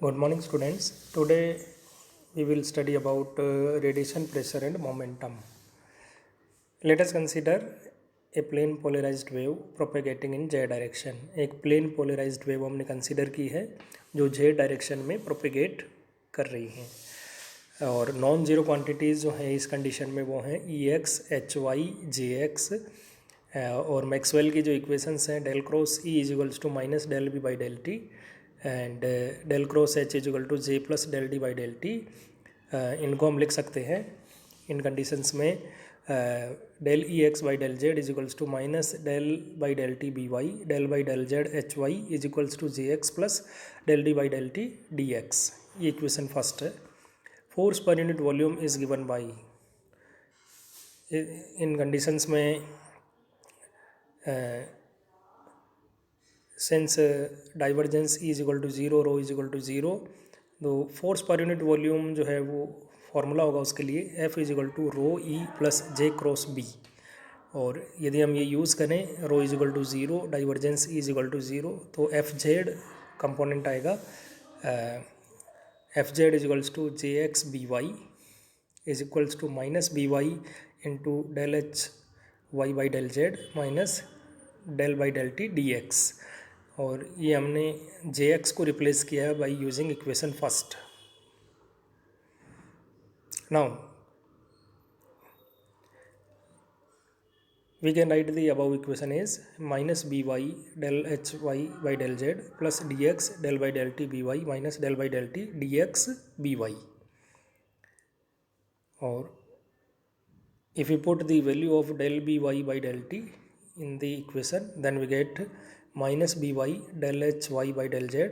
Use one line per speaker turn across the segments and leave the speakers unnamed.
Good morning, students. Today we will study about radiation pressure and momentum. Let us consider a plane polarized wave propagating in z direction. एक plane polarized wave हमने consider की है जो z direction में propagate कर रही हैं और नॉन जीरो क्वांटिटीज़ जो हैं इस कंडीशन में वो हैं E X H Y J X और मैक्सवेल की जो इक्वेशंस हैं del cross E is equals to minus del B by del T and del cross H is equal to J plus del D by del T, इनको हम लिख सकते हैं इन कंडीशंस में del E X by del Z is equals to minus del by del T B Y del by del Z H Y is equals to J X plus del D by del T D X. ये equation first है. Force पर unit volume is given by, in conditions में since divergence is equal to zero rho is equal to zero, तो force पर unit volume जो है वो formula होगा उसके लिए F is equal to rho E plus J cross B. और यदि हम ये यूज़ करें rho is equal to zero divergence is equal to zero तो एफ जेड कंपोनेंट आएगा F Z is equals to J X B Y is equals to minus B Y into del H Y by del Z minus del by del T D X. और ये हमने J X को replace किया है by using equation first. Now we can write the above equation is minus by del hy by del z plus dx del by del t by minus del by del t dx by. Or if we put the value of del by by del t in the equation, then we get minus by del hy by del z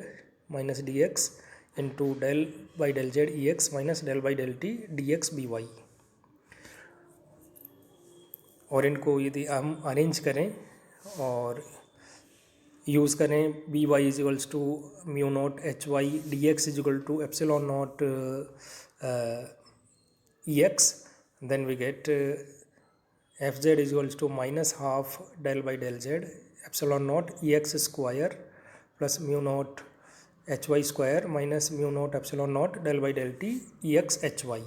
minus dx into del by del z ex minus del by del t dx by. और इनको यदि हम arrange करें और use करें B Y is equals to mu naught H Y D X is equal to epsilon naught E X, then we get F Z is equals to minus half del by del Z epsilon naught E X square plus mu naught H Y square minus mu naught epsilon naught del by del T E X H Y.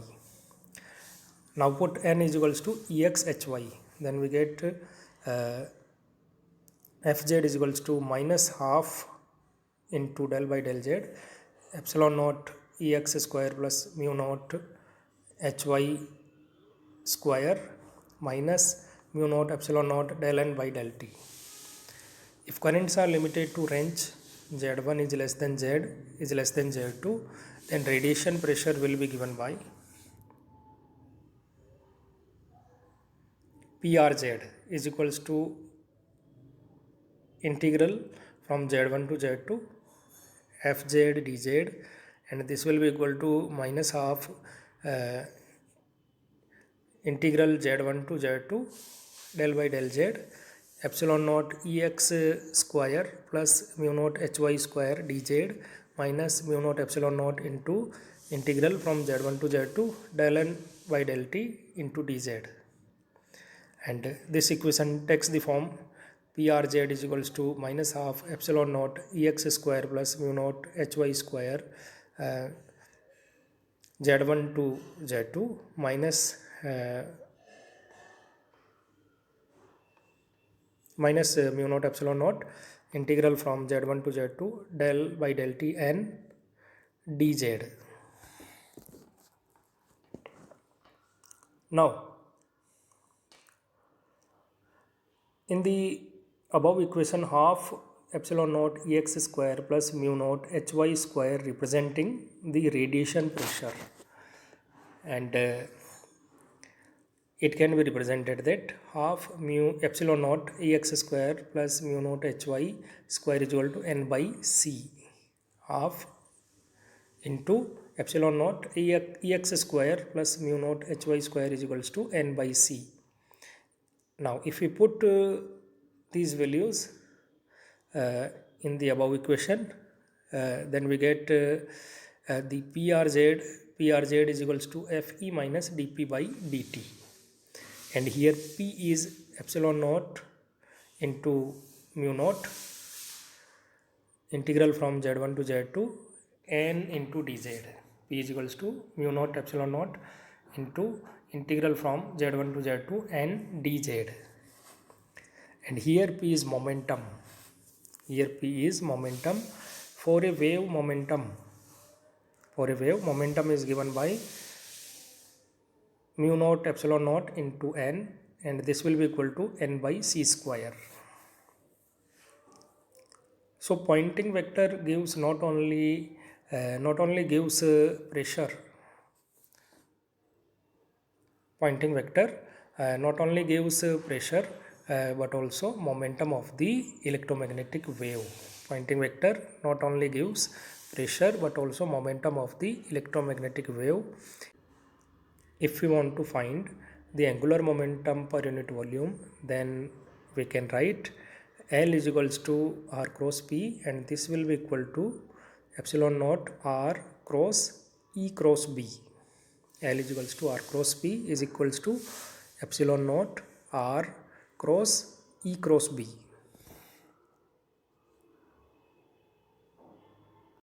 Now put n is equals to exhy, then we get fz is equals to minus half into del by del z epsilon naught ex square plus mu naught hy square minus mu naught epsilon naught del n by del t. If currents are limited to range z1 is less than z is less than z2, then radiation pressure will be given by PRZ is equals to integral from Z1 to Z2 FZ dZ, and this will be equal to minus half integral Z1 to Z2 del by del Z epsilon naught Ex square plus mu naught Hy square dZ minus mu naught epsilon naught into integral from Z1 to Z2 del n by del t into dZ. And this equation takes the form PRZ is equals to minus half epsilon naught Ex square plus mu naught Hy square Z1 to Z2 minus mu naught epsilon naught integral from Z1 to Z2 del by del t n dz. Now in the above equation, half epsilon naught Ex square plus mu naught Hy square representing the radiation pressure, and it can be represented that half mu epsilon naught Ex square plus mu naught Hy square is equal to n by c, half into epsilon naught Ex square plus mu naught Hy square is equals to n by c. Now if we put these values in the above equation, then we get the PRZ is equals to Fe minus dP by dt, and here P is epsilon naught into mu naught integral from Z1 to Z2 n into dz. P is equals to mu naught epsilon naught into integral from z1 to z2 n dz. And here P is momentum. Here P is momentum. For a wave, momentum is given by mu naught epsilon naught into n, and this will be equal to n by c square. So pointing vector gives not only gives pressure. Pointing vector not only gives pressure but also momentum of the electromagnetic wave. Pointing vector not only gives pressure but also momentum of the electromagnetic wave. If we want to find the angular momentum per unit volume, then we can write L is equals to R cross P, and this will be equal to epsilon naught R cross E cross B. L is equals to R cross P is equals to epsilon naught R cross E cross B.